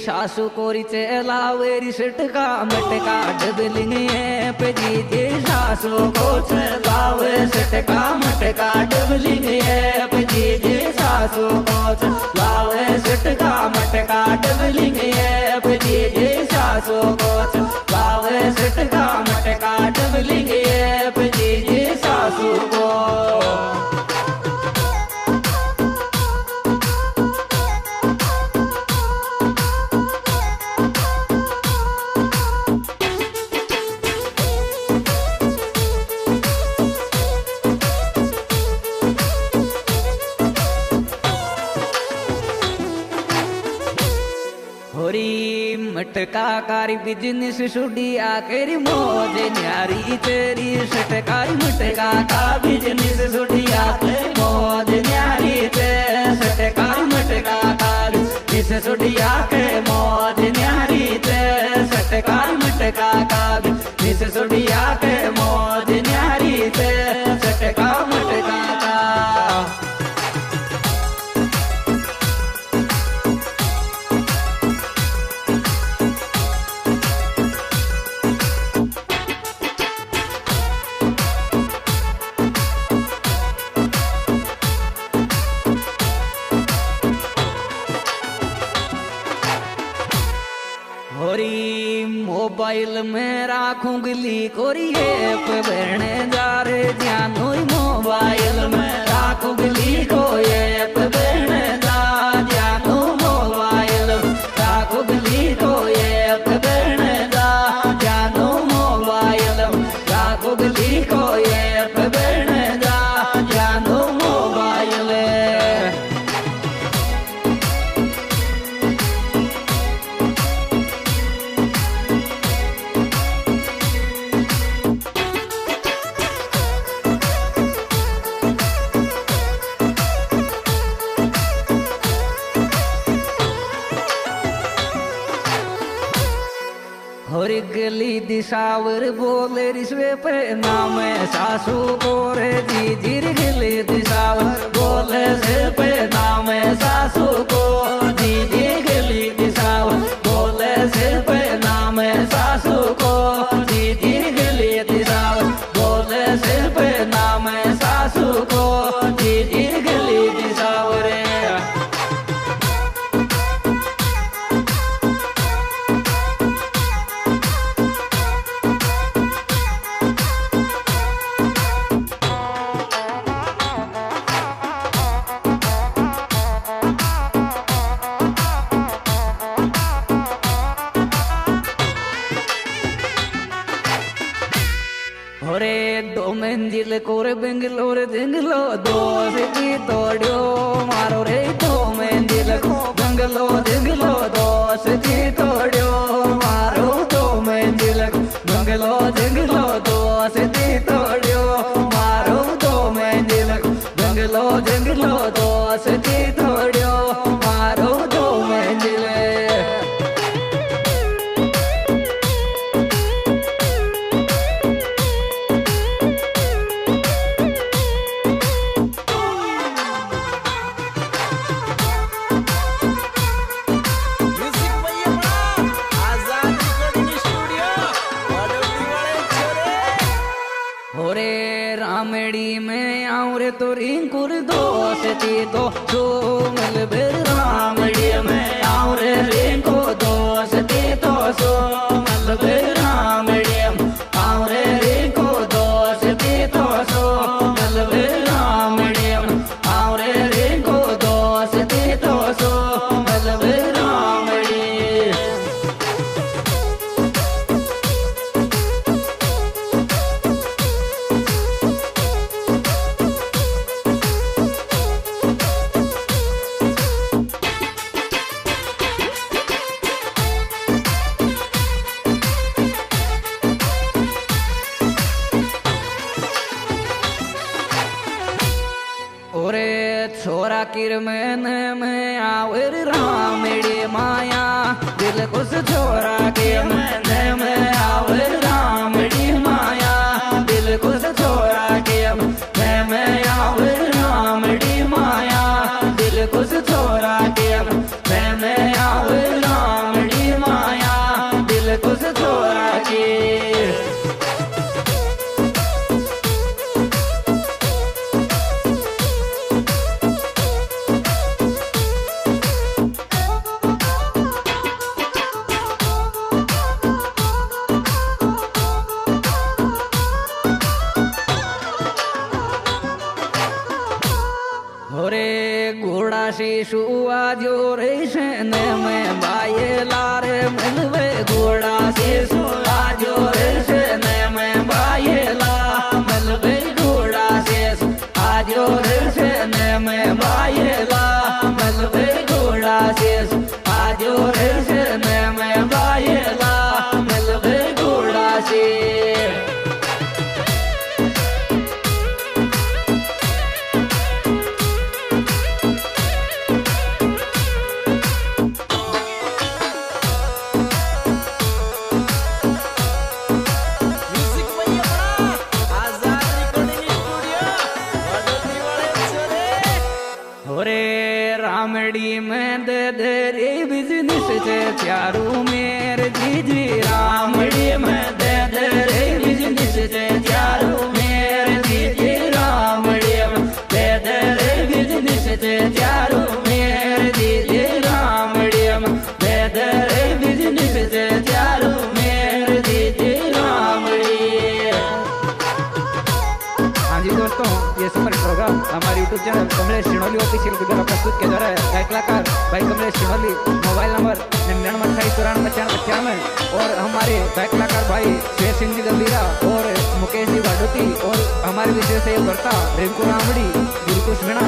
सासू कोरी चलावेरी सटका मटका doubling app जी सासू को चलावे सटका मटका डबलिंग ऐप जी सासू को चलावे सटका मटका डबलिंग ऐप जी सासू को चलावे सटका मटका डबलिंग ऐप जी सासू को। मटका कारी बिजनेस सुडिया केरी मौज न्यारी तेरी सटकारी मटका का बिजनेस सुडिया मौज न्यारी ते सटकारी मटका का बिजनेस सुडिया के मौज न्यारी ते सटकारी मटका का बिजनेस सुडिया के मौज न्यारी ते सटका मटका का। मोबाइल में राखूंगी कोरी ऐप बहने जा रे ध्यान मोबाइल में राखूंगी को ऐप बहने जा ध्यान मोबाइल राखूंगी को ऐप बहने जा ध्यान मोबाइल राखूंगी को ऐप बहने जा ध्यान मोबाइल। गली दिशावर बोले रिश्वे पे नाम सासू को रे जी धीर गली दिशावर बोले से पे नाम सासू को जी धीर गली दिशावर बोले से पे नाम सासू को जी धीर गली दिशावर बोले से पे नाम सासू को जी धीर गली दिशावर। दो मंजिल कोरे बेंगलोर दिंगलो दो सिटी तोड़ियो मारो रे दो मंजिल को बेंगलो दिंगलो दो सिटी तोड़ियो मारो दो मंजिल को बेंगलो दिंगलो दो सिटी तोड़ियो मारो दो मंजिल को बेंगलो दिंगलो दो सिटी तोड़ियो मारो दो मंजिल। रामेड़ी में आऊं रे तो रिंकुर दोस्ती तो सोमल बेर रामेड़ी में आऊं रे रिंको दोस्ती तो सोमल बेर रामेड़ी में आऊं रे रिंको दोस्ती तो सोमल बेर रामेड़ी में आऊं रे रिंको दोस्ती तो सोमल बेर रामेड़ी। छोरा किर में आवर रामेड़ी माया दिल कुछ छोरा के मन में आवर रामेड़ी माया दिल कुछ छोरा के मन में आवर रामेड़ी माया दिल कुछ छोरा के मन में आवर राम शीशु आजो रेशन में बाये लारे मिलवे घोड़ा शीशु आजो रेशन में बाये ला मिलवे घोड़ा शीशु आजो रेशन में बाये ला मिलवे घोड़ा शीशु आजो रेशन में बाये ला मिलवे घोड़ा शीशु। रामड़ी में दे दे रे बिजनेस से चारू मेरे जीजी रामड़ी में दे दे रे बिजनेस से चारू मेरे जीजी रामड़ी में दे दे रे बिजनेस से चारू मेरे जीजी रामड़ी में दे दे रे बिजनेस से चारू मेरे जीजी रामड़ी। हाँ जी दोस्तों, ये सुपर प्रोग्राम हमारे यूट्यूब चैनल कमलेश शिणोली ऑफिशियल के द्वारा प्रस्तुत किया जा रहा है। गायक कलाकार भाई कमलेश शिणोली, मोबाइल नंबर 99289495 और हमारे गायक कलाकार भाई शेर सिंह जी गंभीरा और मुकेश जी भाडोती और हमारे विशेष सहयोगकर्ता रिंकू रामड़ी, दिलकुश मीणा,